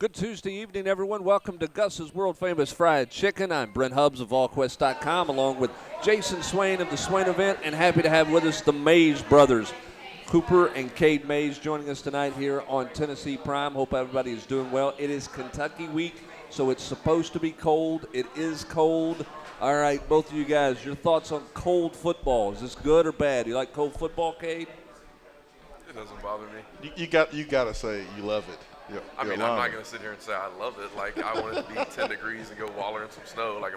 Good Tuesday evening, everyone. Welcome to Gus's world-famous fried chicken. I'm Brent Hubbs of VolQuest.com, along with Jayson Swain of the Swain event, and happy to have with us the Mays brothers, Cooper and Cade Mays, joining us tonight here on Tennessee Prime. Hope everybody is doing well. It is Kentucky week, so it's supposed to be cold. It is cold. All right, both of you guys, your thoughts on cold football. Is this good or bad? You like cold football, Cade? It doesn't bother me. You got to say you love it. I mean, I'm not going to sit here and say I love it. Like, I want it to be 10 degrees and go waller in some snow. Like,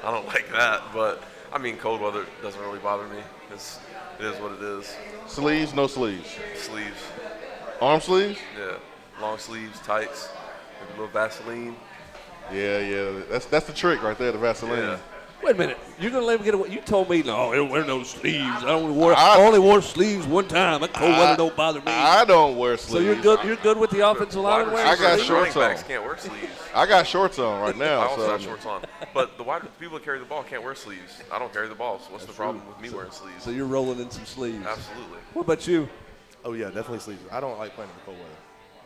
I don't like that. But, I mean, cold weather doesn't really bother me. It is what it is. Sleeves, no sleeves? Sleeves. Arm sleeves? Yeah. Long sleeves, tights, maybe a little Vaseline. Yeah. That's the trick right there, the Vaseline. Yeah. Wait a minute. You're going to let me get away? You told me, no, I don't wear no sleeves. I only wore sleeves one time. That cold weather don't bother me. I don't wear sleeves. So you're good with the offensive line wearing I got sleeves? shorts Running backs on. can't wear sleeves. I got shorts on right now. I also so. have shorts on. But the people that carry the ball can't wear sleeves. I don't carry the ball, so what's the problem with me wearing sleeves? So you're rolling in some sleeves. Absolutely. What about you? Oh, yeah, definitely sleeves. I don't like playing in the cold weather.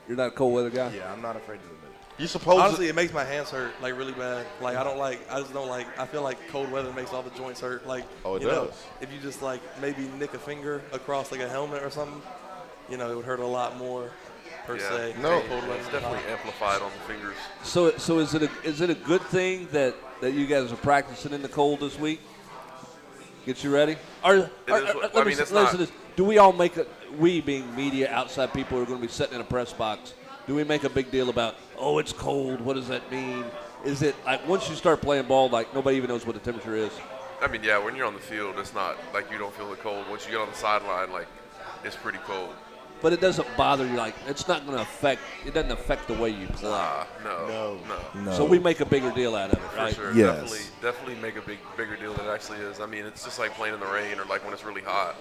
You're not a cold weather guy? Yeah, I'm not afraid to admit it. You supposed Honestly, it makes my hands hurt, like, really bad. Like, I feel like cold weather makes all the joints hurt. Like, Oh, it you know, does. if you just, like, maybe nick a finger across, like, a helmet or something, you know, it would hurt a lot more, per se. No. Cold weather. It's definitely amplified on the fingers. So is it a good thing that you guys are practicing in the cold this week? Get you ready? It's not. Do we all we being media, outside people who are going to be sitting in a press box, do we make a big deal about, oh, it's cold, what does that mean? Is it like once you start playing ball, like nobody even knows what the temperature is? I mean, yeah, when you're on the field, it's not like you don't feel the cold. Once you get on the sideline, like, it's pretty cold. But it doesn't bother you, like it's not going to affect. It doesn't affect the way you play. No. So we make a bigger deal out of it, right? For sure. Yes. Definitely make a bigger deal than it actually is. I mean, it's just like playing in the rain or like when it's really hot.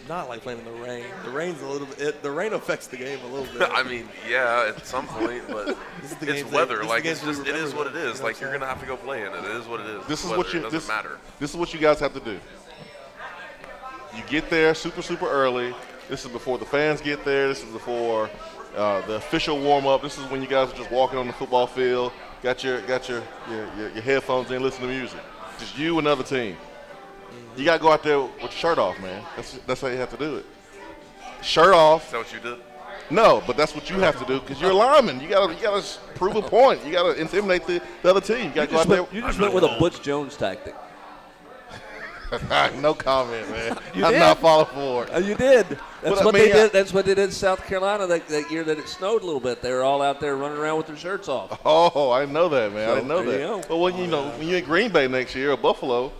Not like playing in the rain. The rain's a little bit. The rain affects the game a little bit. I mean, yeah, at some point, but it's weather. Like, it is what it is. Like, you're gonna have to go play in it. It is what it is. This is Weather, what you. it doesn't matter. This is what you guys have to do. You get there super early. This is before the fans get there. This is before the official warm up. This is when you guys are just walking on the football field. Got your headphones in, listen to music. Just you and another team. You got to go out there with your shirt off, man. That's how you have to do it. Shirt off. Is that what you did? No, but that's what you have to do because you're a lineman. You got to prove a point. You got to intimidate the other team. You got to go out there. You just went with a Butch Jones tactic. No comment, man. You I'm did? not falling for it. You did. That's But, what I mean, they did. That's what they did in South Carolina that year that it snowed a little bit. They were all out there running around with their shirts off. Oh, I didn't know that, man. I didn't know there that. you go. But when you're in Green Bay next year or Buffalo,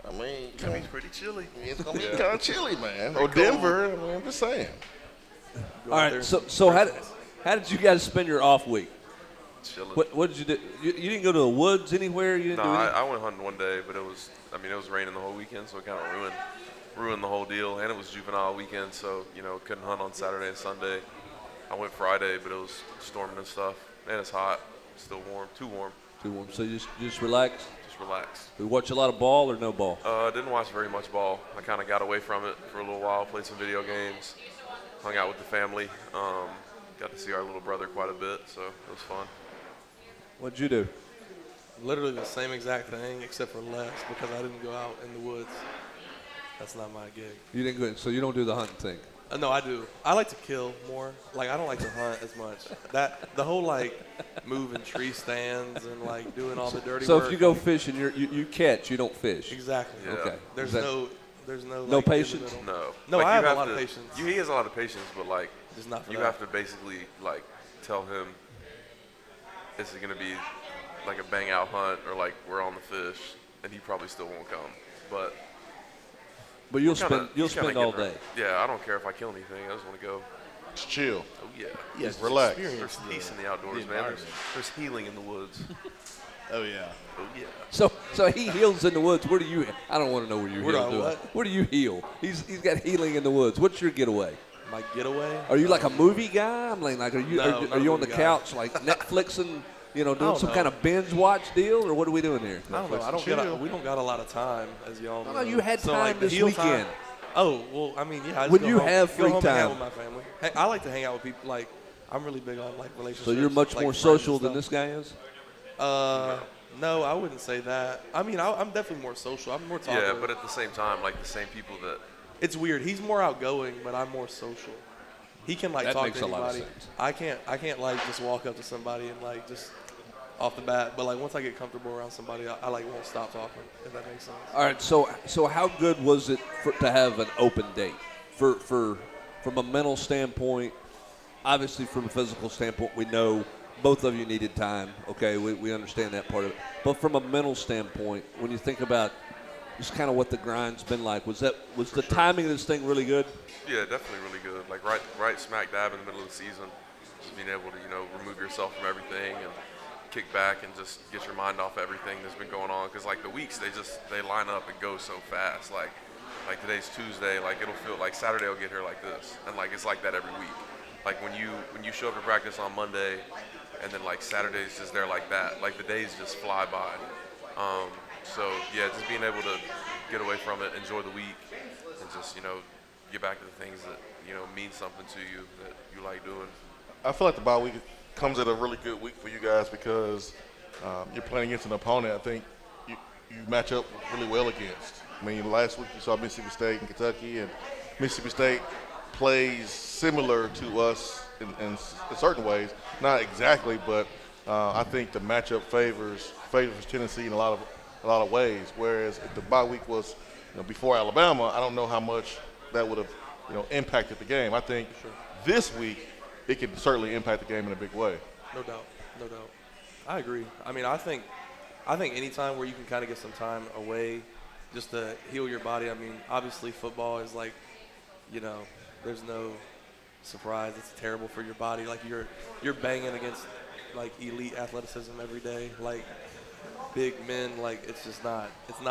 I mean, I mean, it's pretty chilly. it's gonna be kind of chilly, man. Or Denver. I mean, I'm just saying. All right. So how did you guys spend your off week? Chilling. What did you do? You didn't go to the woods anywhere? You didn't No, do anything? I went hunting one day, but it was raining the whole weekend, so it kind of ruined the whole deal. And it was juvenile weekend, so, couldn't hunt on Saturday and Sunday. I went Friday, but it was storming and stuff. And it's hot, still warm, too warm. Too warm. So you just relax. Just relax. We watch a lot of ball or no ball? Didn't watch very much ball. I kind of got away from it for a little while, played some video games, hung out with the family. Got to see our little brother quite a bit, so it was fun. What'd you do? Literally the same exact thing, except for less, because I didn't go out in the woods. That's not my gig. You didn't go. So you don't do the hunting thing. No, I do. I like to kill more. Like, I don't like to hunt as much. The whole, like, moving tree stands and, like, doing all the dirty So work. if you go fishing, you catch, you don't fish. Exactly. Yeah. Okay. There's Is no No like, in the patience? middle. No. No, Like, I you have a lot of patience. He has a lot of patience, but, like, Just not for you that. have to basically, like, tell him this is going to be, like, a bang-out hunt or, like, we're on the fish, and he probably still won't come. But you'll he's spend kinda all getting day. Yeah, I don't care if I kill anything. I just want to go. Just chill. Oh, yeah. Yes, Relax. There's peace in the outdoors, man. There's healing in the woods. Oh, yeah. Oh, yeah. So he heals in the woods. Where do you? I don't want to know where you Where heal. I do I? what? Where do you heal? He's got healing in the woods. What's your getaway? My getaway? Are you like a movie guy? I'm like are you No, are not you a on the movie guy. couch like Netflixing? Doing don't some know. kind of binge watch deal, or what are we doing here? I don't know. We don't got a lot of time, as y'all know. No, you had So, time like, the this heel weekend. Oh, well, I mean, yeah. I just When go you home, have go free home and hang time. out with my family. Hey, I like to hang out with people. Like, I'm really big on like relationships. So you're much like more friends and social than stuff. this guy is? No, I wouldn't say that. I mean, I'm definitely more social. I'm more talkative. Yeah, but at the same time, like the same people that It's weird. He's more outgoing, but I'm more social. He can like That talk makes to a lot of anybody. sense. I can't like just walk up to somebody and like just off the bat. But like once I get comfortable around somebody, I like won't stop talking. If that makes sense. All right, so how good was it to have an open date? From a mental standpoint, obviously from a physical standpoint, we know both of you needed time. Okay, we understand that part of it. But from a mental standpoint, when you think about just kind of what the grind's been like, was the timing of this thing really good? Yeah, definitely really good. Like right smack dab in the middle of the season, just being able to remove yourself from everything and kick back and just get your mind off everything that's been going on. Because like the weeks they line up and go so fast. Like today's Tuesday, like it'll feel like Saturday will get here like this, and like it's like that every week. Like when you show up for practice on Monday, and then like Saturday's just there like that. Like the days just fly by. So yeah, just being able to get away from it, enjoy the week, and just get back to the things that mean something to you that you like doing. I feel like the bye week comes at a really good week for you guys because you're playing against an opponent I think you match up really well against. I mean, last week you saw Mississippi State and Kentucky, and Mississippi State plays similar to us in certain ways. Not exactly, but I think the matchup favors Tennessee in a lot of ways. Whereas if the bye week was before Alabama, I don't know how much that would have impacted the game. I think this week it can certainly impact the game in a big way. No doubt. I agree. I mean, I think any time where you can kind of get some time away just to heal your body. I mean, obviously football is like, there's no surprise. It's terrible for your body. Like you're banging against like elite athleticism every day. Like big men, like it's not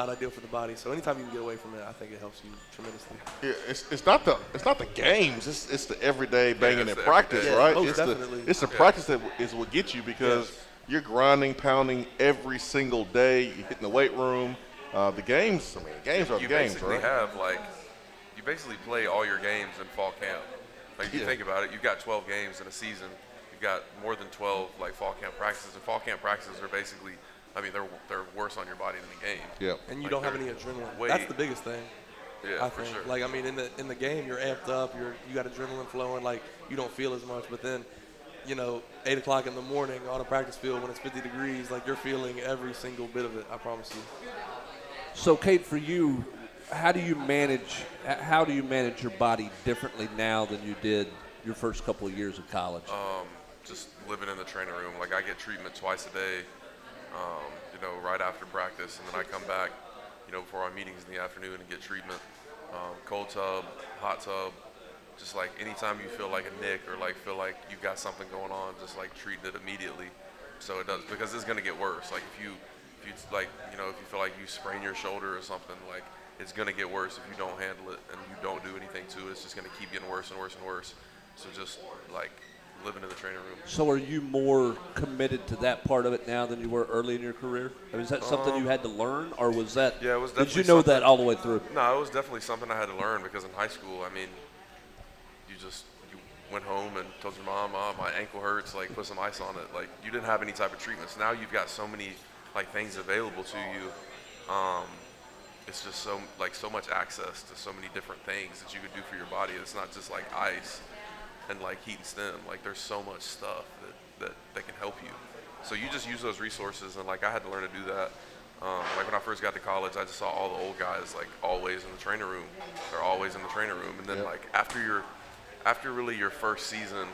ideal for the body. So anytime you can get away from it, I think it helps you tremendously. Yeah, it's not the games. It's the everyday banging in it's the practice, everyday. right? Most It's definitely. the practice that is what gets you because you're grinding, pounding every single day. You're hitting the weight room. The games are the games, basically right? You basically play all your games in fall camp. Like if you think about it, you've got 12 games in a season. You've got more than 12 like fall camp practices, and fall camp practices are basically, I mean, they're worse on your body than the game. Yeah. And you Like, don't have any they're adrenaline. That's the biggest thing. Yeah, I for think. sure. Like I mean, in the game, you're amped up. You got adrenaline flowing. Like you don't feel as much. But then, 8 o'clock in the morning on a practice field when it's 50 degrees, like you're feeling every single bit of it. I promise you. So, Cade, for you, how do you manage your body differently now than you did your first couple of years of college? Just living in the training room. Like I get treatment twice a day, right after practice, and then I come back, before our meetings in the afternoon and get treatment. Cold tub, hot tub, just like anytime you feel like a nick or like feel like you've got something going on, just like treating it immediately. So it does, because it's gonna get worse. Like if you feel like you sprain your shoulder or something, like it's gonna get worse if you don't handle it and you don't do anything to it. It's just gonna keep getting worse and worse and worse. So just like living in the training room. So are you more committed to that part of it now than you were early in your career? I mean, is that something you had to learn, or was that? Yeah, it was Did definitely you know something- that all the way through? No, it was definitely something I had to learn because in high school, I mean, you went home and told your mom, my ankle hurts, like put some ice on it. Like you didn't have any type of treatments. Now you've got so many like things available to you. It's just so much access to so many different things that you could do for your body. It's not just like ice and like heat and stim. Like there's so much stuff that can help you. So you just use those resources, and like I had to learn to do that. Like when I first got to college, I just saw all the old guys like always in the training room. They're always in the training room, and then like after really your first season,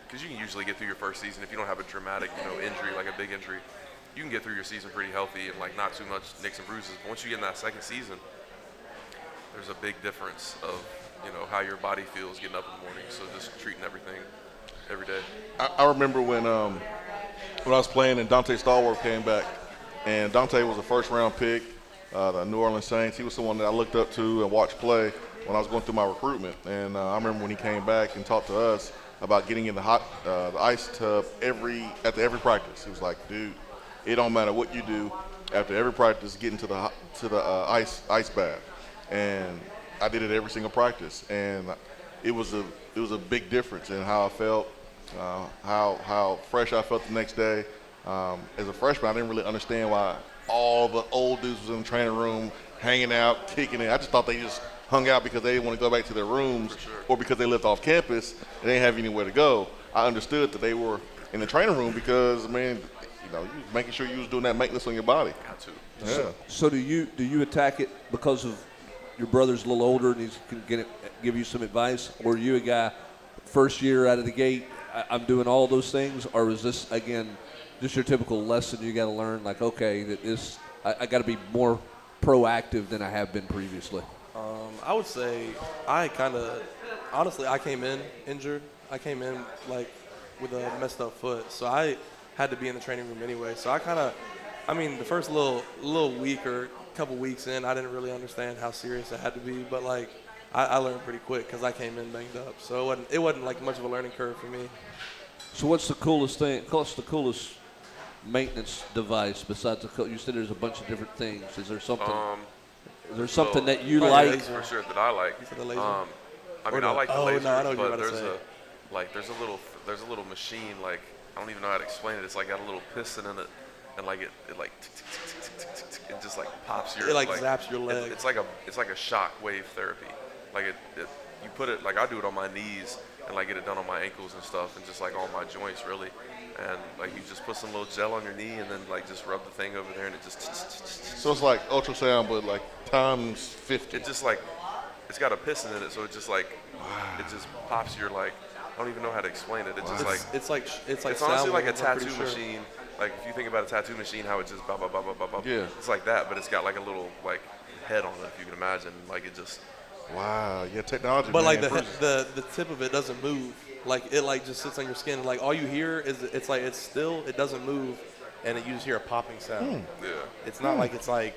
because you can usually get through your first season if you don't have a dramatic injury, like a big injury. You can get through your season pretty healthy and like not too much nicks and bruises. But once you get in that second season, there's a big difference of how your body feels getting up in the morning. So just treating everything every day. I remember when I was playing and Dante Stallworth came back, and Dante was a first-round pick, the New Orleans Saints. He was someone that I looked up to and watched play when I was going through my recruitment. And I remember when he came back and talked to us about getting in the ice tub after every practice. He was like, dude, it don't matter what you do. After every practice, get into the ice bath. And I did it every single practice, and it was a big difference in how I felt. how fresh I felt the next day. As a freshman, I didn't really understand why all the old dudes was in the training room, hanging out, kicking it. I just thought they just hung out because they didn't want to go back to their rooms or because they lived off campus and they didn't have anywhere to go. I understood that they were in the training room because, you was making sure you was doing that maintenance on your body. Got to. Yeah. So do you attack it because of your brother's a little older and he can give you some advice, or are you a guy first year out of the gate, I'm doing all those things, or is this again just your typical lesson you got to learn? Like, okay, that I got to be more proactive than I have been previously. I would say honestly, I came in injured. I came in like with a messed up foot, so I had to be in the training room anyway. So the first little week or couple weeks in, I didn't really understand how serious it had to be, but like I learned pretty quick because I came in banged up. So it wasn't like much of a learning curve for me. So what's the coolest thing? What's the coolest maintenance device besides you said there's a bunch of different things. Is there something? Is there something that you like? For sure that I like. You said the laser? I like the laser, no, I know what you're but about to there's a little machine, like I don't even know how to explain it. It's like got a little piston in it, and like it like tick, tick, tick, tick, tick, tick, tick, it just like pops your. It like zaps your leg. It's like a shock wave therapy. Like you put it, like I do it on my knees and like get it done on my ankles and stuff, and just like on my joints really. And like you just put some little gel on your knee and then like just rub the thing over there and it just. So it's like ultrasound, but like times 50. It just like it's got a piston in it, so it just like it just pops your like. I don't even know how to explain it. It's just like it's honestly like a tattoo sure. machine. Like if you think about a tattoo machine, how it just bop, bop, bop, bop, bop, bop. Yeah. It's like that, but it's got like a little like head on it, if you can imagine. Like it just. Wow, yeah, technology. But man, like the tip of it doesn't move. Like it like just sits on your skin. Like all you hear is it's still, it doesn't move, and you just hear a popping sound. Yeah. It's not like it's like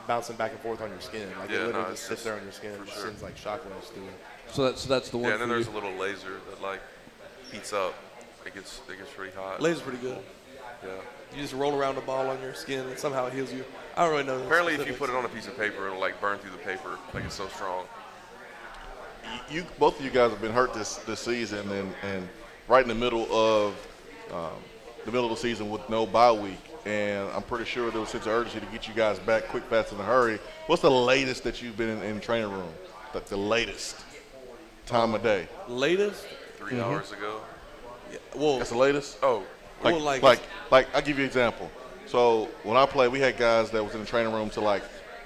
bouncing back and forth on your skin. Like Yeah, it literally no, just it's sits just- there on your skin and for just sure. sends like shockwaves through it. So that's the one. Yeah, and then for there's you. a little laser that like heats up. It gets pretty hot. Laser's pretty good. Yeah. You just roll around the ball on your skin and somehow it heals you. I don't really know. the Apparently, if you specifics. put it on a piece of paper, it'll like burn through the paper. Like it's so strong. Both of you guys have been hurt this season, and right in the middle of the season with no bye week. And I'm pretty sure there was a sense of urgency to get you guys back quick, fast, in a hurry. What's the latest that you've been in training room? The latest time of day? Latest? 3 hours ago. Yeah, well, That's the latest? Oh, Like I'll give you an example. So when I played, we had guys that was in the training room till like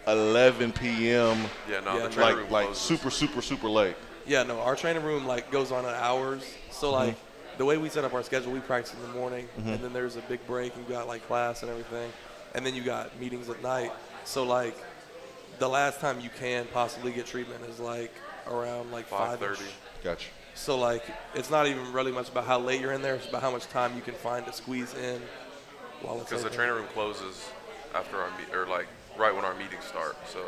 11 p.m. yeah, no, Yeah, the training room like closes. super late. yeah, no, our training room like goes on in hours. So like the way we set up our schedule, we practice in the morning, and then there's a big break, and you got like class and everything, and then you got meetings at night. So like the last time you can possibly get treatment is like around like 5:30. 5:30. Gotcha. So like it's not even really much about how late you're in there. It's about how much time you can find to squeeze in while it's Because the open. training room closes after our or like right when our meetings start. So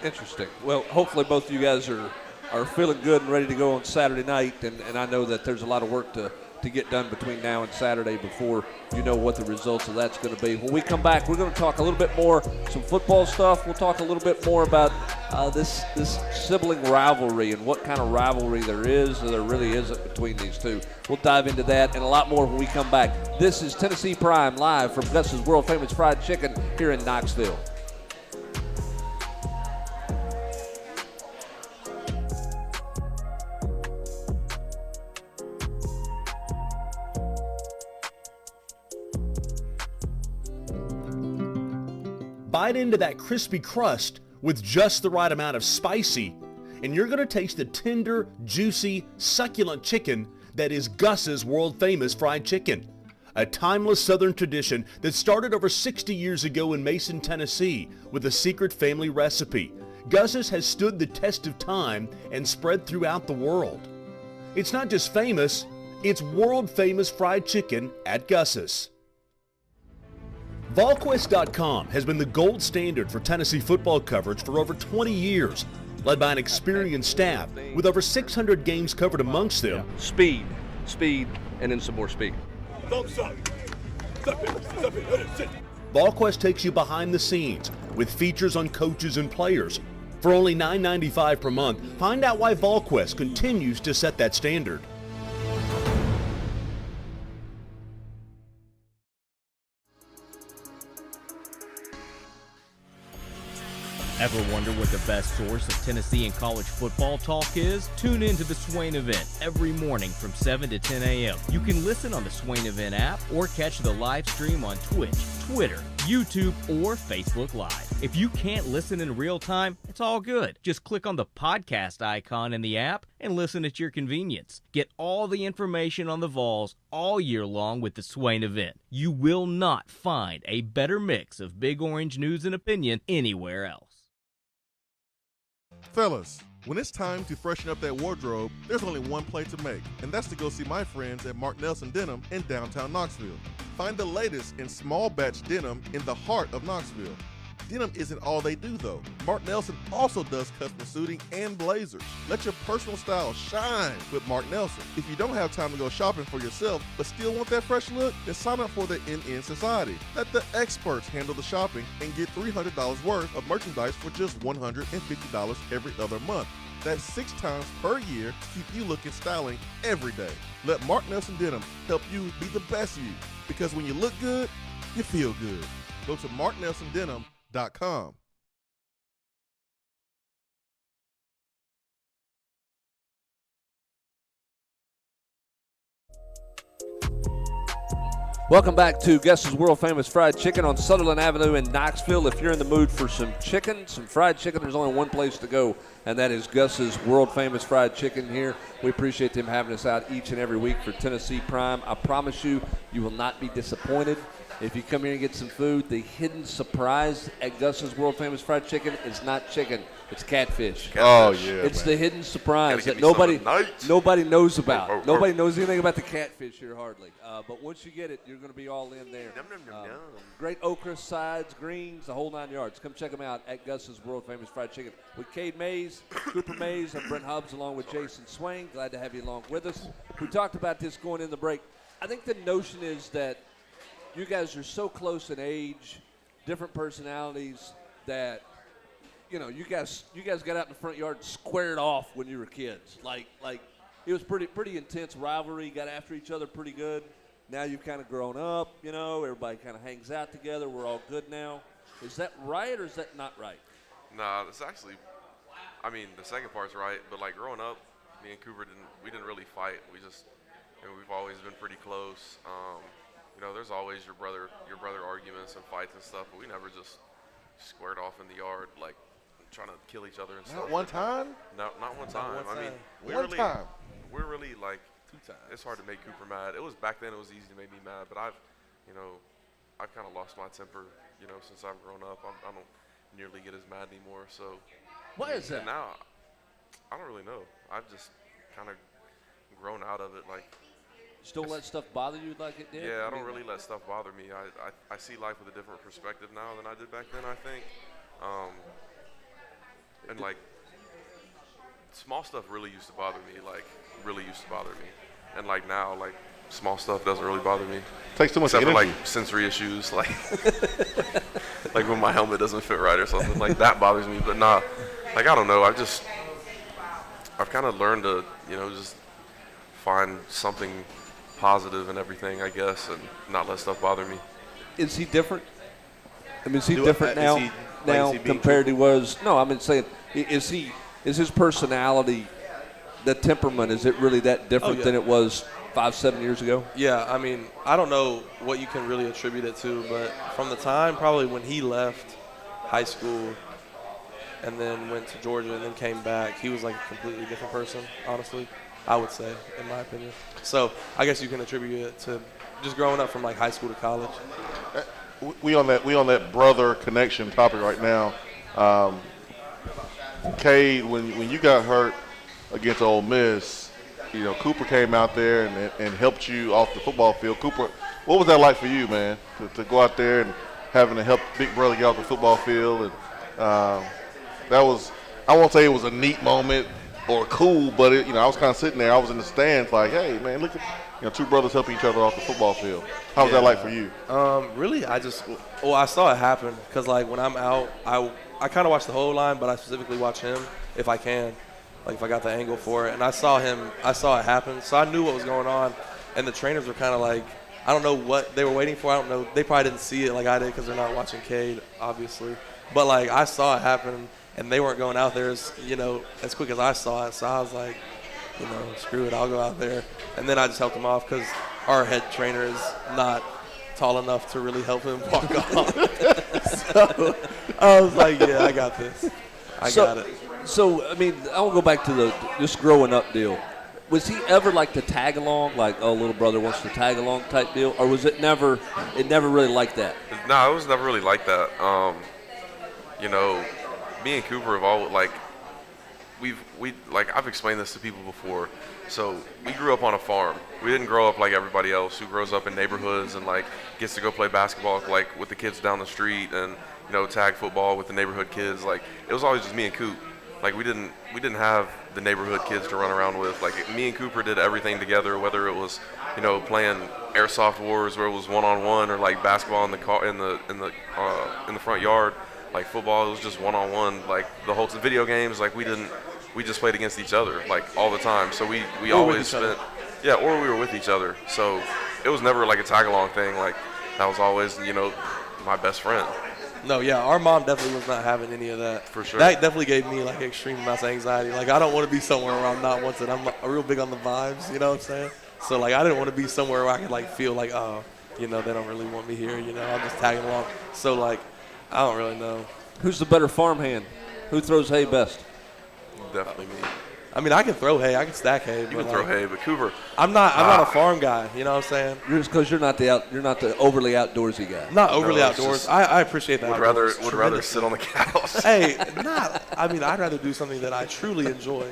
Interesting. Well, hopefully both of you guys are feeling good and ready to go on Saturday night, and I know that there's a lot of work to get done between now and Saturday before you know what the results of that's going to be. When we come back, we're going to talk a little bit more, some football stuff. We'll talk a little bit more about this sibling rivalry and what kind of rivalry there is or there really isn't between these two. We'll dive into that and a lot more when we come back. This is Tennessee Prime live from Gus's world famous fried chicken here in Knoxville. Bite into that crispy crust with just the right amount of spicy, and you're going to taste the tender, juicy, succulent chicken that is Gus's world-famous fried chicken. A timeless Southern tradition that started over 60 years ago in Mason, Tennessee with a secret family recipe. Gus's has stood the test of time and spread throughout the world. It's not just famous, it's world-famous fried chicken at Gus's. VolQuest.com has been the gold standard for Tennessee football coverage for over 20 years, led by an experienced staff with over 600 games covered amongst them. Speed, and then some more speed. VolQuest takes you behind the scenes with features on coaches and players. For only $9.95 per month, find out why VolQuest continues to set that standard. Ever wonder what the best source of Tennessee and college football talk is? Tune in to the Swain Event every morning from 7 to 10 a.m. You can listen on the Swain Event app or catch the live stream on Twitch, Twitter, YouTube, or Facebook Live. If you can't listen in real time, it's all good. Just click on the podcast icon in the app and listen at your convenience. Get all the information on the Vols all year long with the Swain Event. You will not find a better mix of Big Orange news and opinion anywhere else. Fellas, when it's time to freshen up that wardrobe, there's only one play to make, and that's to go see my friends at Mark Nelson Denim in downtown Knoxville. Find the latest in small batch denim in the heart of Knoxville. Denim isn't all they do, though. Mark Nelson also does custom suiting and blazers. Let your personal style shine with Mark Nelson. If you don't have time to go shopping for yourself but still want that fresh look, then sign up for the NN Society. Let the experts handle the shopping and get $300 worth of merchandise for just $150 every other month. That's 6 times per year to keep you looking styling every day. Let Mark Nelson Denim help you be the best you, because when you look good, you feel good. Go to marknelsondenim.com. Welcome back to Gus's World Famous Fried Chicken on Sutherland Avenue in Knoxville. If you're in the mood for some chicken, some fried chicken, there's only one place to go, and that is Gus's World Famous Fried Chicken here. We appreciate them having us out each and every week for Tennessee Prime. I promise you, you will not be disappointed. If you come here and get some food, the hidden surprise at Gus's World Famous Fried Chicken is not chicken, it's catfish. Oh, yeah, It's man. the hidden surprise Gotta that give me some nobody knows about. Oh, oh, oh. Nobody knows anything about the catfish here, hardly. But once you get it, you're going to be all in there. Yum, yum, yum, yum. Great okra, sides, greens, the whole 9 yards. Come check them out at Gus's World Famous Fried Chicken. With Cade Mays, Cooper Mays, and Brent Hubbs, along with Jayson Swain. Glad to have you along with us. We talked about this going in the break. I think the notion is that you guys are so close in age, different personalities, that you guys got out in the front yard and squared off when you were kids. Like it was pretty intense rivalry. Got after each other pretty good. Now you've kind of grown up. Everybody kind of hangs out together. We're all good now. Is that right or is that not right? Nah, it's actually, the second part's right, but like growing up, me and Cooper didn't really fight. We've always been pretty close. There's always your brother arguments and fights and stuff, but we never just squared off in the yard like trying to kill each other and stuff. Not one time? No, not one time. One time. We're really like 2 times. It's hard to make Cooper mad. It was back then. It was easy to make me mad, but I've kind of lost my temper. Since I've grown up, I don't nearly get as mad anymore. So Why is that? And now, I don't really know. I've just kind of grown out of it. Like, Just don't let stuff bother you like it did? yeah, I don't really let stuff bother me. I see life with a different perspective now than I did back then, I think. And like, small stuff really used to bother me. And like now, like, small stuff doesn't really bother me. Takes too much Except energy. for like sensory issues, like like when my helmet doesn't fit right or something, like that bothers me. But nah, like I don't know. I've kind of learned to just find something positive in everything, I guess, and not let stuff bother me. Is he different? Is he different now? is he being Compared to was? No, I'm saying, is his personality, the temperament, is it really that different than it was 5-7 years ago? Yeah, I don't know what you can really attribute it to, but from the time probably when he left high school and then went to Georgia and then came back, he was like a completely different person, honestly, I would say, in my opinion. So I guess you can attribute it to just growing up from like high school to college. We on that brother connection topic right now. Cade, when you got hurt against Ole Miss, Cooper came out there and helped you off the football field. Cooper, what was that like for you, man, to go out there and having to help big brother get off the football field? And that was, I won't say it was a neat moment or cool, but I was kind of sitting there. I was in the stands like, hey, man, look at two brothers helping each other off the football field. How was that like for you? Really, I saw it happen because like when I'm out, I kind of watch the whole line, but I specifically watch him if I can. Like if I got the angle for it, and I saw it happen, so I knew what was going on, and the trainers were kind of like, I don't know what they were waiting for. I don't know. They probably didn't see it like I did because they're not watching Cade, obviously. But, like, I saw it happen, and they weren't going out there as quick as I saw it. So I was like, screw it, I'll go out there. And then I just helped him off because our head trainer is not tall enough to really help him walk off. So I was like, yeah, I got this. I got it. So, I mean, I'll go back to the just growing up deal. Was he ever like the tag along, like, oh, little brother wants to tag along type deal? Or was it never really like that? No, it was never really like that. Me and Cooper have all, like, I've explained this to people before. So we grew up on a farm. We didn't grow up like everybody else who grows up in neighborhoods and, like, gets to go play basketball, like, with the kids down the street and, tag football with the neighborhood kids. Like, it was always just me and Coop. Like, we didn't have the neighborhood kids to run around with. Like, me and Cooper did everything together, whether it was, playing airsoft wars where it was one-on-one or, like, basketball in the front yard. Like, football, it was just one-on-one. Like, the whole video games, like, we just played against each other, like, all the time. So we always spent, or we were with each other. So it was never like a tag-along thing. Like, that was always, my best friend. No, yeah, our mom definitely was not having any of that. For sure. That definitely gave me, like, extreme amounts of anxiety. Like, I don't want to be somewhere where I'm not wanted. I'm real big on the vibes, you know what I'm saying? So, like, I didn't want to be somewhere where I could, like, feel like, oh, they don't really want me here, I'm just tagging along. So, like, I don't really know. Who's the better farmhand? Who throws hay best? Definitely me. I mean, I can throw hay. I can stack hay. You can throw hay, but Cooper. I'm not a farm guy. You know what I'm saying? Just because you're not the overly outdoorsy guy. Not overly No, outdoors. I appreciate that. Would rather sit on the couch. Hey, I'd rather do something that I truly enjoy.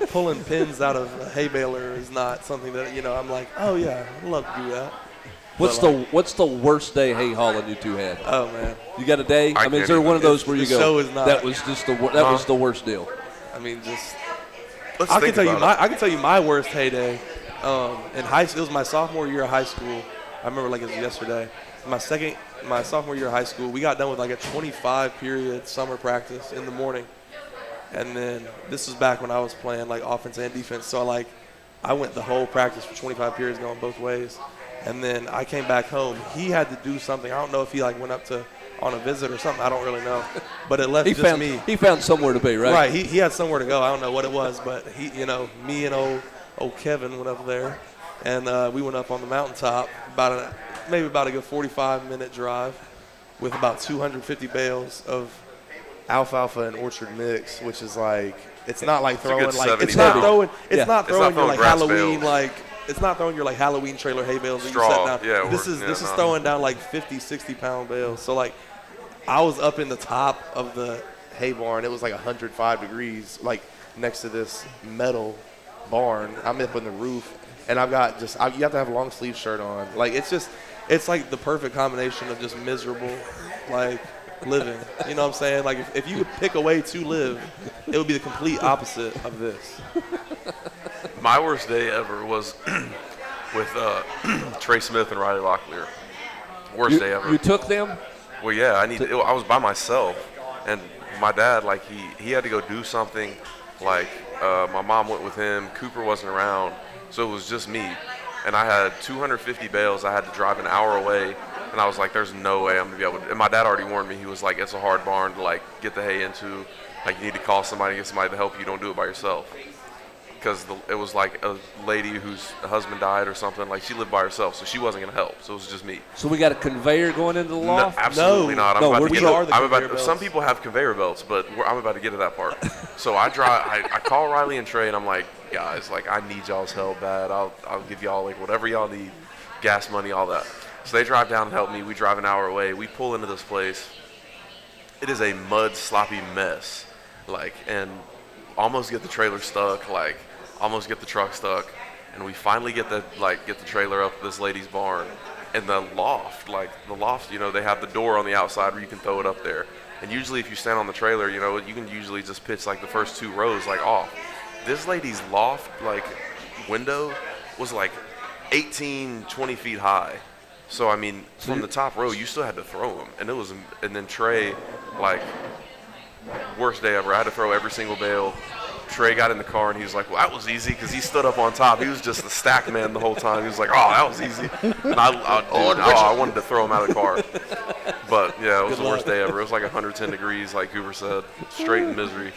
Pulling pins out of a hay baler is not something that I'm like, oh yeah, I'd love to do that. What's the worst day hay hauling you two had? Oh man, you got a day? I mean, is there one of those where you go? Show is not, that was just was the worst deal. I mean, just I can tell you my worst heyday. In high school, it was my sophomore year of high school. I remember like it was yesterday. My sophomore year of high school, we got done with like a 25-period summer practice in the morning, and then this was back when I was playing like offense and defense. So I went the whole practice for 25 periods going both ways. And then I came back home. He had to do something. I don't know if he like went up on a visit or something. I don't really know. But it left me. He found somewhere to be, right? Right. He had somewhere to go. I don't know what it was, but me and old Kevin went up there, and we went up on the mountaintop maybe about a good 45-minute drive with about 250 bales of alfalfa and orchard mix, which is like it's not like throwing like it's not throwing your like Halloween like. It's not throwing your like Halloween trailer hay bales that you set down. Yeah, this is throwing down like 50, 60-pound bales. So like I was up in the top of the hay barn. It was like 105 degrees, like next to this metal barn. I'm up on the roof, and I've got you have to have a long sleeve shirt on. Like it's like the perfect combination of just miserable, like living. You know what I'm saying? Like if you could pick a way to live, it would be the complete opposite of this. My worst day ever was with Trey Smith and Riley Locklear. Worst day ever. You took them? Well, yeah. I was by myself, and my dad, like, he had to go do something. Like, my mom went with him. Cooper wasn't around, so it was just me. And I had 250 bales. I had to drive an hour away, and I was like, "There's no way I'm gonna be able to." And my dad already warned me. He was like, "It's a hard barn to like get the hay into. Like, you need to call somebody, get somebody to help you. Don't do it by yourself." Because it was like a lady whose husband died or something. Like, she lived by herself, so she wasn't going to help. So it was just me. So we got a conveyor going into the loft? No, absolutely not. Some people have conveyor belts, but I'm about to get to that part. So I call Riley and Trey, and I'm like, guys, like, I need y'all's help bad. I'll give y'all, like, whatever y'all need, gas money, all that. So they drive down and help me. We drive an hour away. We pull into this place. It is a mud, sloppy mess. Like, and almost get the trailer stuck, like, almost get the truck stuck, and we finally get the trailer up to this lady's barn. And the loft, they have the door on the outside where you can throw it up there. And usually if you stand on the trailer, you can usually just pitch like the first 2 rows like off. This lady's loft, like, window was like 18, 20 feet high. So I mean, from the top row, you still had to throw them. And then Trey, like, worst day ever. I had to throw every single bale. Trey got in the car and he was like, well, that was easy because he stood up on top. He was just the stack man the whole time. He was like, oh, that was easy. And I wanted to throw him out of the car. But, yeah, it was the worst day ever. It was like 110 degrees, like Cooper said, straight in misery.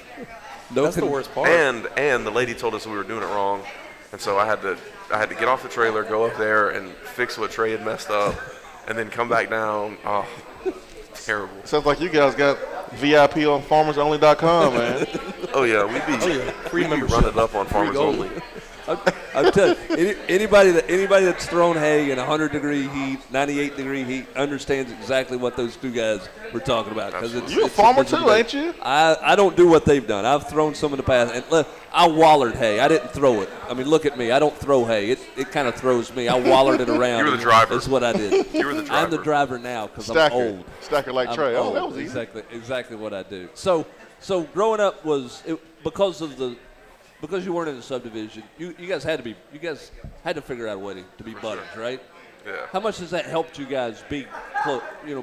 That's the worst part. And the lady told us we were doing it wrong. And so I had to get off the trailer, go up there, and fix what Trey had messed up, and then come back down. Oh, terrible. Sounds like you guys got VIP on FarmersOnly.com, man. Oh yeah, we be running it up on Farmers Only. I'm telling you, anybody that's thrown hay in 100-degree heat, 98-degree heat understands exactly what those two guys were talking about. You're a farmer too, ain't you? I don't do what they've done. I've thrown some in the past, and look, I wallered hay. I didn't throw it. I mean, look at me. I don't throw hay. It kind of throws me. I wallered it around. You were the driver. That's what I did. You were the driver. I'm the driver now because I'm old. Stacker like I'm Trey. old. Oh, that was easy. Exactly what I do. So growing up because you weren't in the subdivision. You guys had to figure out a way to be buddies, right? Yeah. How much has that helped you guys be close and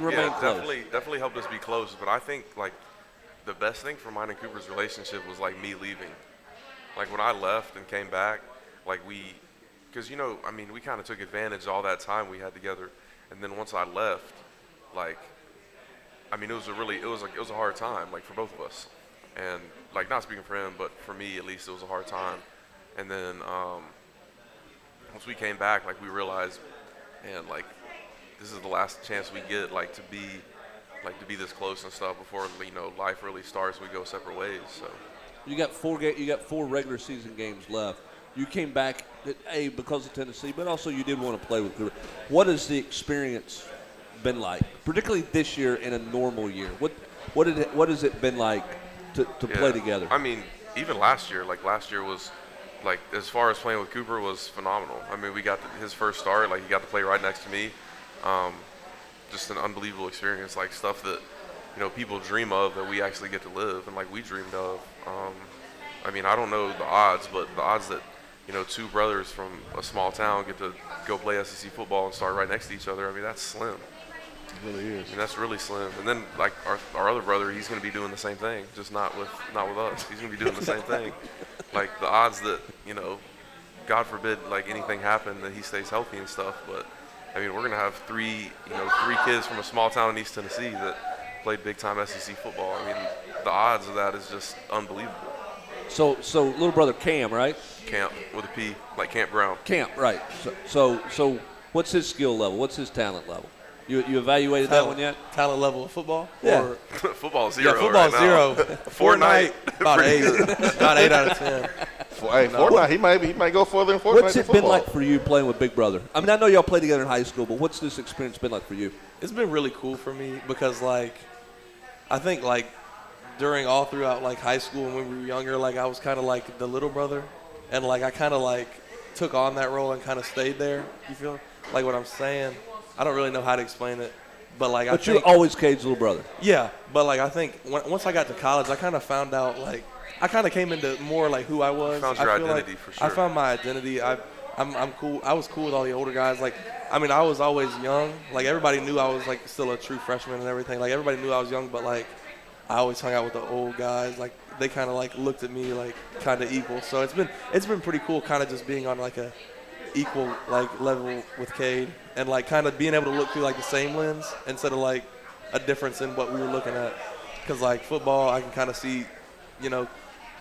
remain close? Definitely helped us be close. But I think like the best thing for mine and Cooper's relationship was like me leaving. Like when I left and came back, like because we kind of took advantage of all that time we had together. And then once I left, like, I mean, it was a hard time, like for both of us. And like not speaking for him, but for me at least, it was a hard time. And then once we came back, like we realized, man, like this is the last chance we get, like to be this close and stuff before life really starts. We go separate ways. So you got four regular season games left. You came back because of Tennessee, but also you did want to play with Cooper. What has the experience been like, particularly this year in a normal year? What has it been like to play together? I mean, even last year was, like, as far as playing with Cooper was phenomenal. I mean, we got his first start, like, he got to play right next to me. Just an unbelievable experience, like, stuff that, people dream of that we actually get to live, and, like, we dreamed of. I mean, I don't know the odds, but the odds that, two brothers from a small town get to go play SEC football and start right next to each other, I mean, that's slim. It really is. I mean, that's really slim. And then, like, our other brother, he's going to be doing the same thing, just not with us. He's going to be doing the same thing. Like, the odds that, God forbid, like, anything happen, that he stays healthy and stuff. But, I mean, we're going to have three kids from a small town in East Tennessee that played big-time SEC football. I mean, the odds of that is just unbelievable. So little brother Cam, right? Camp with a P, like Camp Brown. Camp, right. So what's his skill level? What's his talent level? You evaluated that one yet? Talent level of football? Yeah. Or Football zero. yeah, football right zero. Now. Fortnite, about 8. About 8 out of 10. Fortnite, he might go further in Fortnite. What's it been like for you playing with Big Brother? I mean, I know y'all played together in high school, but what's this experience been like for you? It's been really cool for me because, like, I think, like, throughout, like, high school and when we were younger, like, I was kind of like the little brother. And, like, I kind of, like, took on that role and kind of stayed there. You feel like what I'm saying? I don't really know how to explain it. But, like, But you're always Cade's little brother. Yeah, but, like, I think once I got to college, I kind of found out, like, I kind of came into more, like, who I was. Found your identity, for sure. I found my identity. I'm cool. I was cool with all the older guys. Like, I mean, I was always young. Like, everybody knew I was, like, still a true freshman and everything. Like, everybody knew I was young, but, like, I always hung out with the old guys. Like, they kind of, like, looked at me, like, kind of equal. So it's been pretty cool kind of just being on, like, a equal, like, level with Cade and, like, kind of being able to look through, like, the same lens instead of, like, a difference in what we were looking at. Because, like, football, I can kind of see,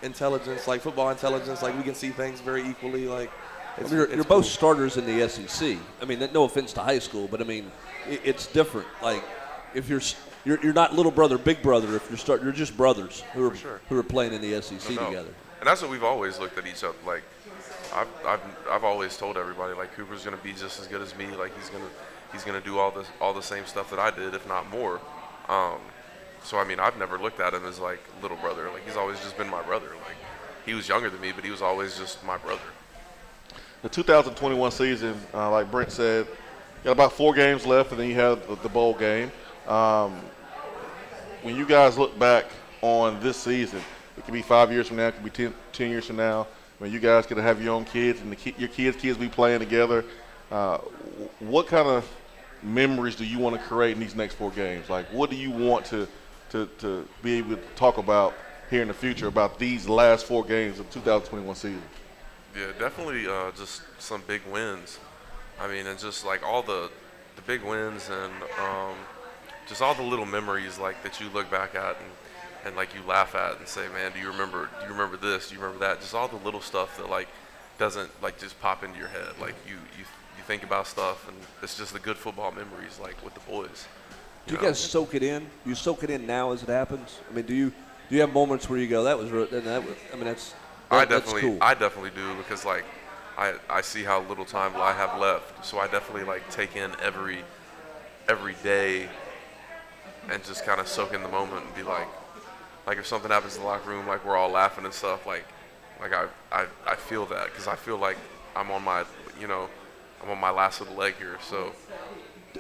intelligence, like, football intelligence. Like, we can see things very equally. Like, You're cool. both starters in the SEC. I mean, no offense to high school, but, I mean, it's different. Like, if you're not little brother, big brother. If you're just brothers who are playing in the SEC together. And that's what we've always looked at each other. Like, I've always told everybody, like, Cooper's gonna be just as good as me. Like, he's gonna do all the same stuff that I did, if not more. So I mean, I've never looked at him as like little brother. Like, he's always just been my brother. Like, he was younger than me, but he was always just my brother. The 2021 season, like Brent said, got about 4 games left, and then you have the bowl game. When you guys look back on this season, it could be 5 years from now, it could be 10 years from now, when you guys could have your own kids and your kids be playing together. What kind of memories do you want to create in these next 4 games? Like, what do you want to be able to talk about here in the future about these last 4 games of 2021 season? Yeah, definitely just some big wins. I mean, and just like all the big wins and just all the little memories like that you look back at and like you laugh at and say, man, do you remember this? Do you remember that? Just all the little stuff that like doesn't like just pop into your head. Like you think about stuff and it's just the good football memories like with the boys. Do you guys soak it in? You soak it in now as it happens? I mean, do you have moments where you go, that was I mean, that's cool. I definitely do because like I see how little time I have left, so I definitely like take in every day and just kind of soak in the moment and be like if something happens in the locker room, like we're all laughing and stuff, like I feel that because I feel like I'm on my last little leg here. So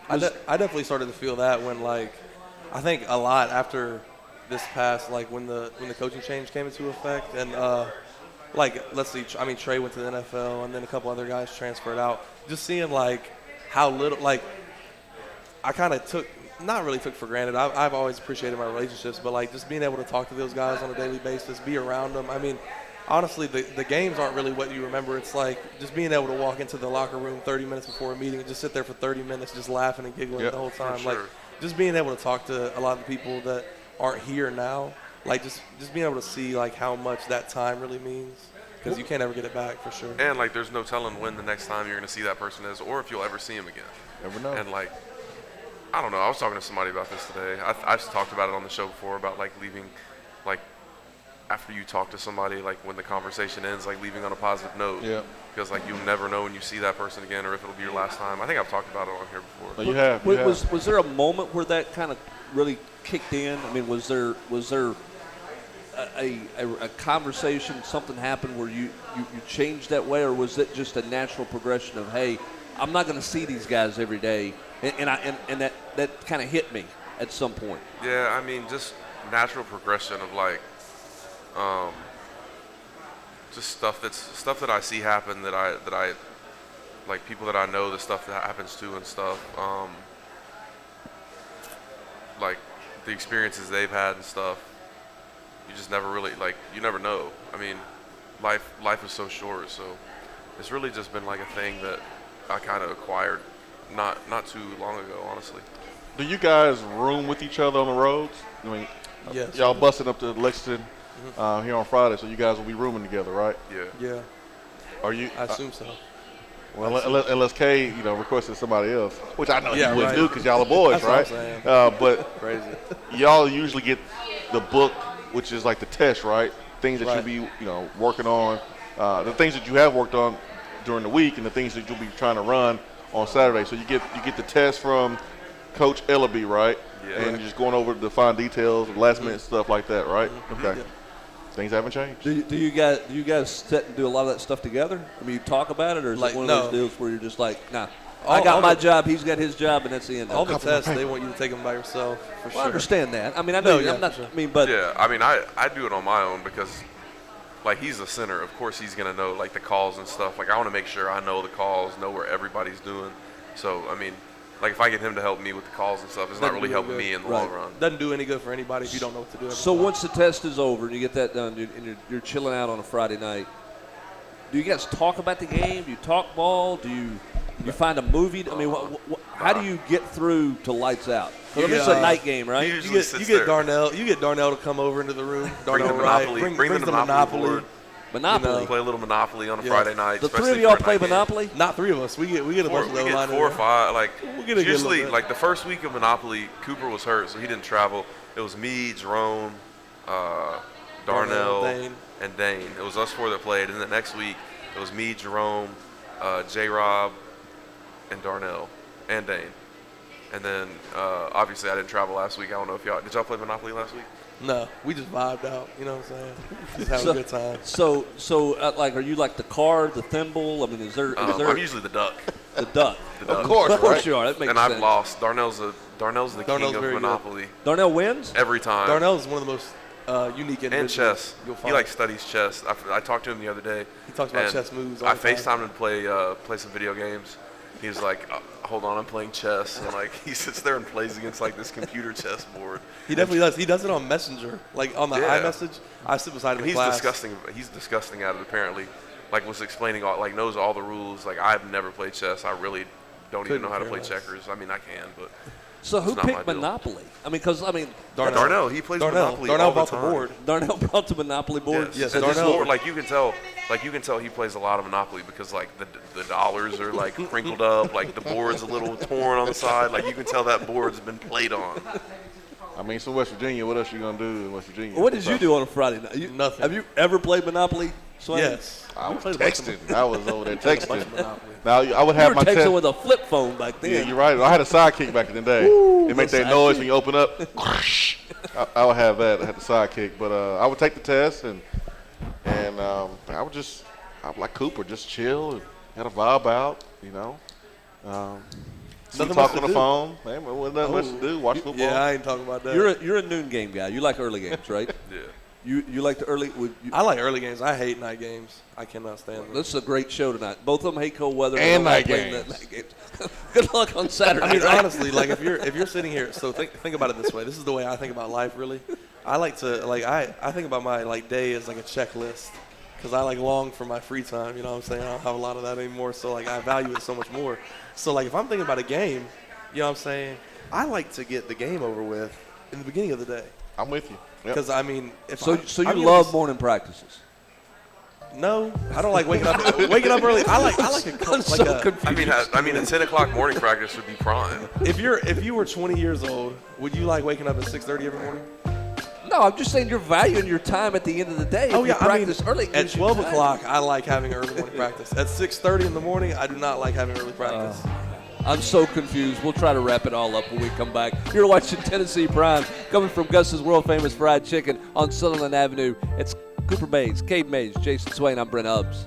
I definitely started to feel that when like I think a lot after this past like when the coaching change came into effect and like let's see, I mean Trey went to the NFL and then a couple other guys transferred out. Just seeing like how little like I kind of not really took for granted. I've always appreciated my relationships, but like just being able to talk to those guys on a daily basis, be around them. I mean, honestly, the games aren't really what you remember. It's like just being able to walk into the locker room 30 minutes before a meeting and just sit there for 30 minutes just laughing and giggling the whole time. Sure. Like just being able to talk to a lot of the people that aren't here now, like just being able to see like how much that time really means because you can't ever get it back for sure. and like there's no telling when the next time you're gonna see that person is or if you'll ever see him again. Never know. And like I don't know. I was talking to somebody about this today. I've talked about it on the show before about like leaving, like after you talk to somebody, like when the conversation ends, like leaving on a positive note. Yeah. Because like you'll never know when you see that person again or if it'll be your last time. I think I've talked about it on here before. No, you have. You have. Was there a moment where that kind of really kicked in? I mean, was there a conversation, something happened where you changed that way, or was it just a natural progression of, hey, I'm not going to see these guys every day, and that kind of hit me at some point? Yeah, I mean, just natural progression of like, just stuff that I see happen that I like people that I know, the stuff that happens to and stuff, like the experiences they've had and stuff. You just never really you never know. I mean, life is so short, so it's really just been like a thing that I kind of acquired not too long ago, honestly. Do you guys room with each other on the roads? I mean, Yes. y'all busting up to Lexington here on Friday, so you guys will be rooming together, right? Yeah, Are you? I assume so. Well, unless Cade, requested somebody else, which I know Yeah, he wouldn't right. do because y'all are boys, That's what I'm right? saying. But Crazy. y'all usually get the book, which is like the test, right? Things that Right. you'll be, working on, the things that you have worked on during the week, and the things that you'll be trying to run on Saturday. So you get the test from Coach Ellaby, right? Yeah. And you're just going over the fine details, last minute stuff like that, right? Okay. Yeah. Things haven't changed. Do you guys sit and do a lot of that stuff together? I mean, you talk about it, or is Like, it one no. of those deals where you're just like, nah, I All got my the- job, he's got his job, and that's the end All of the it? tests, they want you to take them by yourself for Well, sure. I understand that. I mean, I know No, yeah, I'm not. for sure. I mean, but Yeah, I mean, I do it on my own because, like, he's the center. Of course, he's gonna know like the calls and stuff. Like, I want to make sure I know the calls, know where everybody's doing. So, I mean, like, if I get him to help me with the calls and stuff, it's not Doesn't really do helping good. me in the Right. long run. Doesn't do any good for anybody if you don't know what to do. every so time. once the test is over and you get that done, and you're chilling out on a Friday night, do you guys talk about the game? Do you talk ball? Do you find a movie? I mean, how do you get through to lights out? 'Cause I mean, it's a Yeah. night game, right? He You usually get sits you get there. Darnell. You get Darnell to come over into the room. Bring Darnell the Wright, Monopoly. brings Bring the the Monopoly board. Monopoly. Play a little Monopoly on a Yeah. Friday night. The three of especially y'all for a play night game. Monopoly? Not three of us. We get a bunch of We those get lined 4 or up. 5. Like, We'll get a good usually, little bit. like the first week of Monopoly, Cooper was hurt, so he didn't travel. It was me, Jerome, Darnell, Dane. and Dane. It was us 4 that played, and the next week it was me, Jerome, J-Rob, and Darnell, and Dane. And then obviously I didn't travel last week. I don't know if did y'all play Monopoly last week? No, we just vibed out. You know what I'm saying? Just having So- a good time. So like, are you like the card, the thimble? I mean, is there I'm usually the duck. the duck? The duck. Of course, Of course right? you are. That makes And sense. I've lost. Darnell's the Darnell's king of very good. Monopoly Darnell wins. every time. Darnell is one of the most unique and individuals chess. you'll He find. like studies chess. I talked to him the other day. He talks about and chess moves all I the time. FaceTimed him to play some video games, He was like, hold on, I'm playing chess. And like he sits there and plays against like this computer chess board. He definitely does. He does it on Messenger, like on the iMessage. I sit beside him in class. He's disgusting at it apparently. Like was explaining knows all the rules. Like I've never played chess. I really don't even know how to play checkers. I mean I can, but So who picked Monopoly? Darnell. He plays Monopoly all the time. The board. Darnell brought the Monopoly board. Yes. Darnell. This board, like you can tell he plays a lot of Monopoly because like the dollars are like crinkled up, like the board's a little torn on the side. Like you can tell that board's been played on. I mean, so West Virginia, what else you gonna do in West Virginia? What did you do on a Friday night? Nothing. Have you ever played Monopoly, Swain? Yes. I was texting. I was over there texting. Monopoly. Now I would You have were my texting with a flip phone back then. Yeah, you're right. I had a sidekick back in the day. It made that noise when you open up. I would have that. I had the sidekick, but I would take the test and I would like Cooper, just chill and had a vibe out, you know. Talk on the phone. Man, wasn't nothing much to do. Watch football. Yeah, I ain't talking about that. You're a noon game guy. You like early games, right? Yeah. You like the early. I like early games. I hate night games. I cannot stand them. This is a great show tonight. Both of them hate cold weather And night games. games. Good luck on Saturday. I mean, right? honestly, like if you're sitting here, so think about it this way. This is the way I think about life, really. I like to I think about my like day as like a checklist because I like long for my free time. You know what I'm saying? I don't have a lot of that anymore, so like I value it so much more. So like if I'm thinking about a game, you know what I'm saying? I like to get the game over with in the beginning of the day. I'm with you. Yep. Because I mean, So you love morning practices? No, I don't like waking up early. I like I mean, a 10 o'clock morning practice would be prime. If you were 20 years old, would you like waking up at 6:30 every morning? No, I'm just saying you're valuing your time at the end of the day. Oh if yeah, you practice early. At 12 o'clock, I like having early morning practice. At 6:30 in the morning, I do not like having early practice. I'm so confused. We'll try to wrap it all up when we come back. You're watching Tennessee Prime, coming from Gus's world famous fried chicken on Sutherland Avenue. It's Cooper Mays, Cade Mays, Jayson Swain. I'm Brent Hubbs.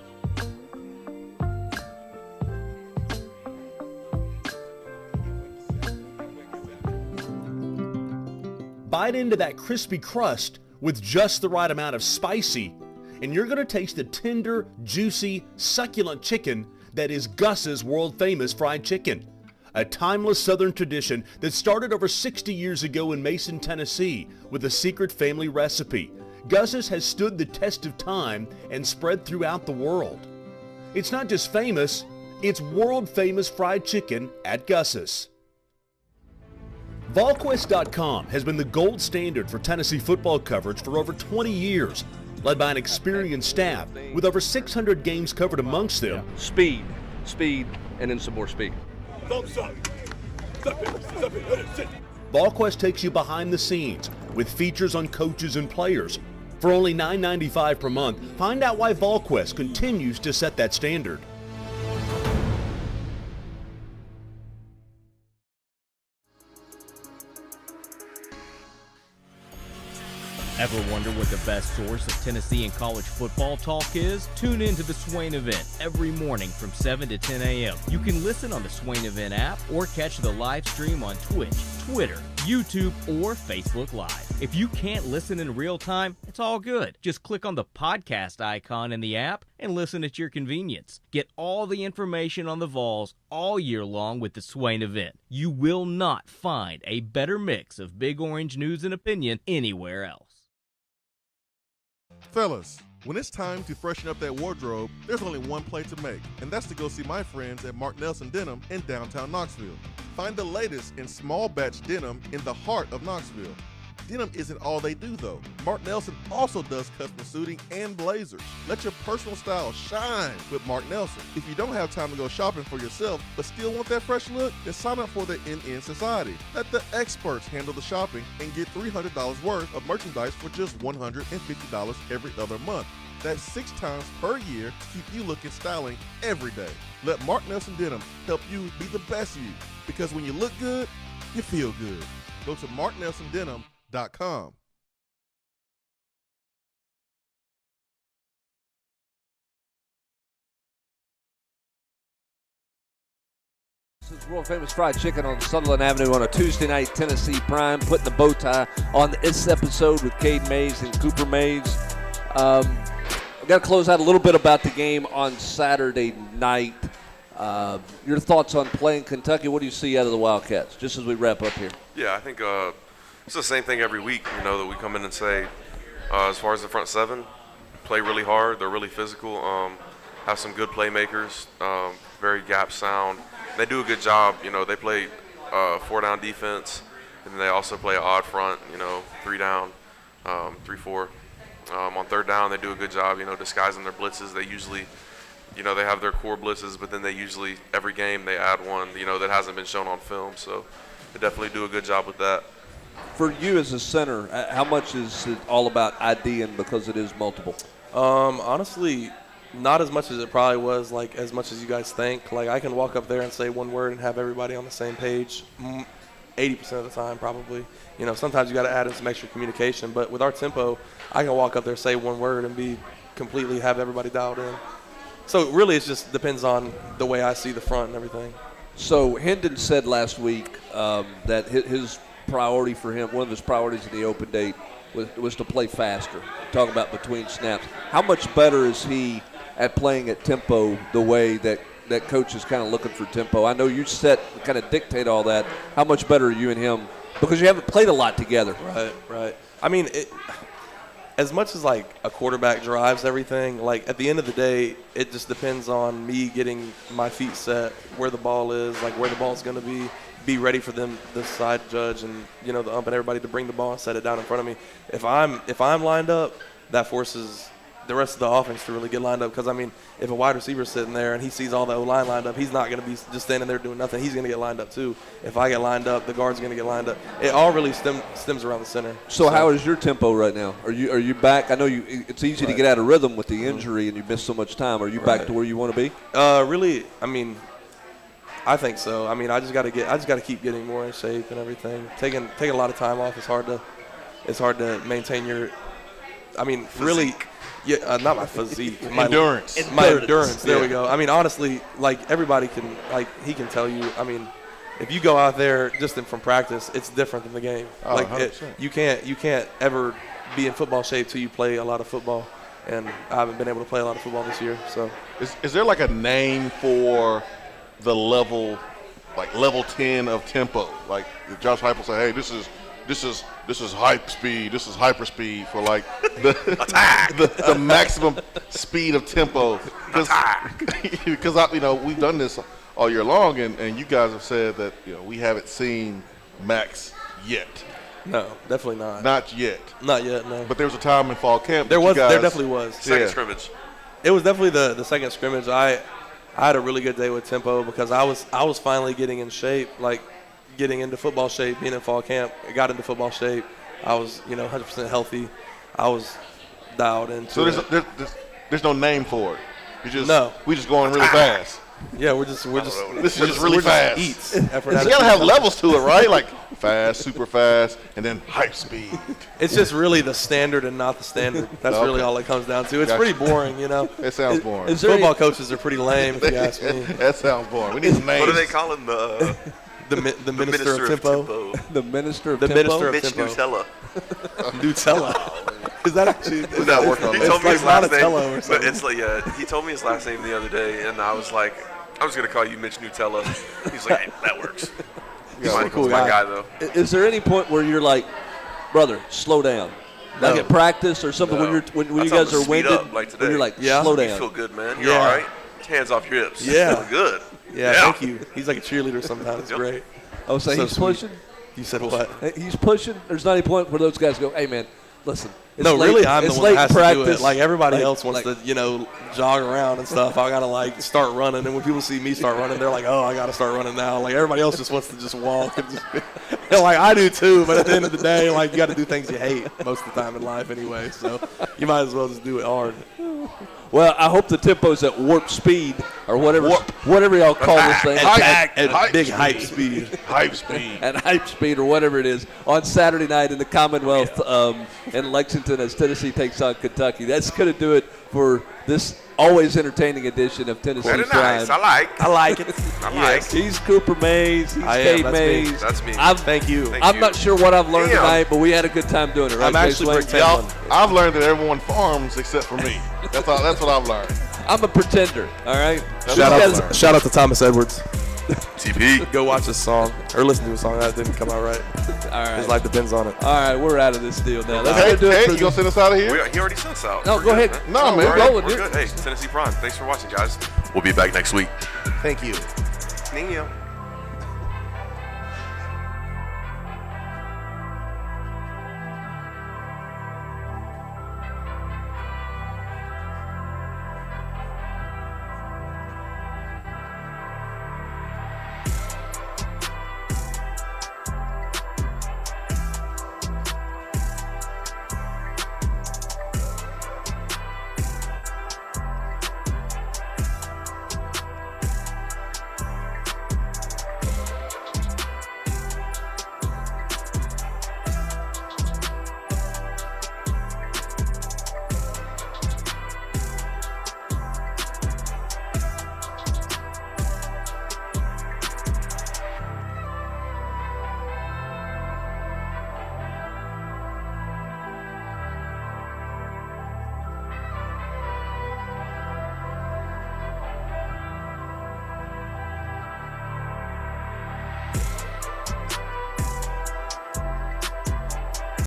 Bite into that crispy crust with just the right amount of spicy, and you're going to taste the tender, juicy, succulent chicken that is Gus's world-famous fried chicken. A timeless Southern tradition that started over 60 years ago in Mason, Tennessee with a secret family recipe. Gus's has stood the test of time and spread throughout the world. It's not just famous, it's world-famous fried chicken at Gus's. VolQuest.com has been the gold standard for Tennessee football coverage for over 20 years, led by an experienced staff with over 600 games covered amongst them. Speed, and then some more speed. VolQuest takes you behind the scenes with features on coaches and players. For only $9.95 per month, find out why VolQuest continues to set that standard. Ever wonder what the best source of Tennessee and college football talk is? Tune in to the Swain Event every morning from 7 to 10 a.m. You can listen on the Swain Event app or catch the live stream on Twitch, Twitter, YouTube, or Facebook Live. If you can't listen in real time, it's all good. Just click on the podcast icon in the app and listen at your convenience. Get all the information on the Vols all year long with the Swain Event. You will not find a better mix of Big Orange news and opinion anywhere else. Fellas, when it's time to freshen up that wardrobe, there's only one play to make, and that's to go see my friends at Mark Nelson Denim in downtown Knoxville. Find the latest in small batch denim in the heart of Knoxville. Denim isn't all they do though. Mark Nelson also does custom suiting and blazers. Let your personal style shine with Mark Nelson. If you don't have time to go shopping for yourself but still want that fresh look, then sign up for the NN Society. Let the experts handle the shopping and get $300 worth of merchandise for just $150 every other month. That's 6 times per year to keep you looking styling every day. Let Mark Nelson Denim help you be the best you, because when you look good, you feel good. Go to marknelsondenim.com. This is world famous fried chicken on Sutherland Avenue on a Tuesday night. Tennessee Prime putting the bow tie on this episode with Cade Mays and Cooper Mays. I've got to close out a little bit about the game on Saturday night. Your thoughts on playing Kentucky? What do you see out of the Wildcats, just as we wrap up here? Yeah, I think it's the same thing every week, that we come in and say, as far as the front seven, play really hard. They're really physical, have some good playmakers, very gap sound. They do a good job. They play 4-down defense, and they also play an odd front, 3 down, 3-4. On 3rd down, they do a good job, disguising their blitzes. They usually – they have their core blitzes, but then they usually, every game, they add one, that hasn't been shown on film. So they definitely do a good job with that. For you as a center, how much is it all about IDing because it is multiple? Honestly, not as much as it probably was, as much as you guys think. I can walk up there and say one word and have everybody on the same page 80% of the time probably. Sometimes you got to add in some extra communication. But with our tempo, I can walk up there, say one word, and have everybody dialed in. So really, it just depends on the way I see the front and everything. So Hendon said last week that his priority for him, one of his priorities in the open date, was to play faster. Talking about between snaps. How much better is he at playing at tempo the way that coach is kind of looking for tempo? I know you kind of dictate all that. How much better are you and him? Because you haven't played a lot together. Right. I mean, as much as a quarterback drives everything, at the end of the day, it just depends on me getting my feet set, where the ball is, where the ball's going to be ready for them, the side judge and the ump and everybody to bring the ball and set it down in front of me. If I'm lined up, that forces the rest of the offense to really get lined up. Because if a wide receiver's sitting there and he sees all the O-line lined up, he's not going to be just standing there doing nothing. He's going to get lined up too. If I get lined up, the guard's going to get lined up. It all really stems around the center. So how is your tempo right now? Are you back? I know it's easy to get out of rhythm with the injury and you miss so much time. Are you back to where you want to be? Really, I think so. I just got to keep getting more in shape and everything. Taking a lot of time off is hard to maintain your. Really. Yeah, not my physique. My endurance. My endurance. There we go. Honestly, everybody can, he can tell you. If you go out there just from practice, it's different than the game. Oh, you can't ever be in football shape till you play a lot of football, and I haven't been able to play a lot of football this year. So, is there a name for the level 10 of tempo? Josh Heupel say, hey, this is hype speed. This is hyper speed for the maximum speed of tempo. Because we've done this all year long, and you guys have said that we haven't seen max yet. No, definitely not. Not yet. Not yet. No. But there was a time in fall camp. There definitely was. Second scrimmage. It was definitely the second scrimmage. I had a really good day with tempo because I was finally getting in shape, getting into football shape, being in fall camp. I got into football shape. I was, 100% healthy. I was dialed into So there's no name for it. We just going really fast. Yeah, we're just. This is just really fast. Eats. You gotta have levels to it, right? Fast, super fast, and then hype speed. It's just really the standard and not the standard. That's really all it comes down to. It's pretty boring, It sounds boring. Football coaches are pretty lame, if you ask me. That sounds boring. We need some names. What do they call him? The minister of tempo. The minister of the tempo? minister of Mitch tempo. Nutella. Nutella. Is that actually? We gotta work on He that. told me his last name. Donatello or something. But it's he told me his last name the other day, and I was like, I was gonna call you Mitch Nutella. He's like, hey, that works. He's my guy though. Is there any point where you're like, brother, slow down? No. At practice or something No. when you tell him guys to are speed winded, up, like today. when you're like, Yeah. slow You down. feel good, man. You're Yeah. all right. Hands off your hips. Yeah. Feeling good. Yeah, thank you. He's like a cheerleader sometimes. It's Yep. great. Oh, so So he's sweet. pushing? You said what? He's pushing. There's not any point where those guys go, hey, man, listen. It's No, late, really, I'm the it's one late that has practice. to do it. Like everybody Like- else wants like- to, jog around and stuff. I gotta start running, and when people see me start running, they're like, "Oh, I gotta start running now." Like everybody else just wants to just walk, and I do too. But at the end of the day, you got to do things you hate most of the time in life anyway. So you might as well just do it hard. Well, I hope the tempo's at warp speed or whatever y'all call this thing. At big hype speed. speed. Hype speed. At hype speed or whatever it is on Saturday night in the Commonwealth in Lexington as Tennessee takes on Kentucky. That's going to do it for this always entertaining edition of Tennessee Very Prime. nice. I like it. I Yes. He's Cooper Mays. He's I am. Cade That's me. Mays. That's me. Thank you. Thank I'm you. not sure what I've learned Damn. tonight, but we had a good time doing it, right? I'm actually Jayson? pretending. Y'all, I've learned that everyone farms except for me. That's what I've learned. I'm a pretender. All right. Shout out to Thomas Edwards. TP. Go watch this song or listen to a song that didn't come out right. All right. His life depends on it. All right, we're out of this deal now. Let's Hey, go do it for you gonna send us out of here? He already sent us out. No, We're go good, ahead. No, All man, right, rolling, we're dude. good. Hey, Tennessee Prime. Thanks for watching, guys. We'll be back next week. Thank you. Nino.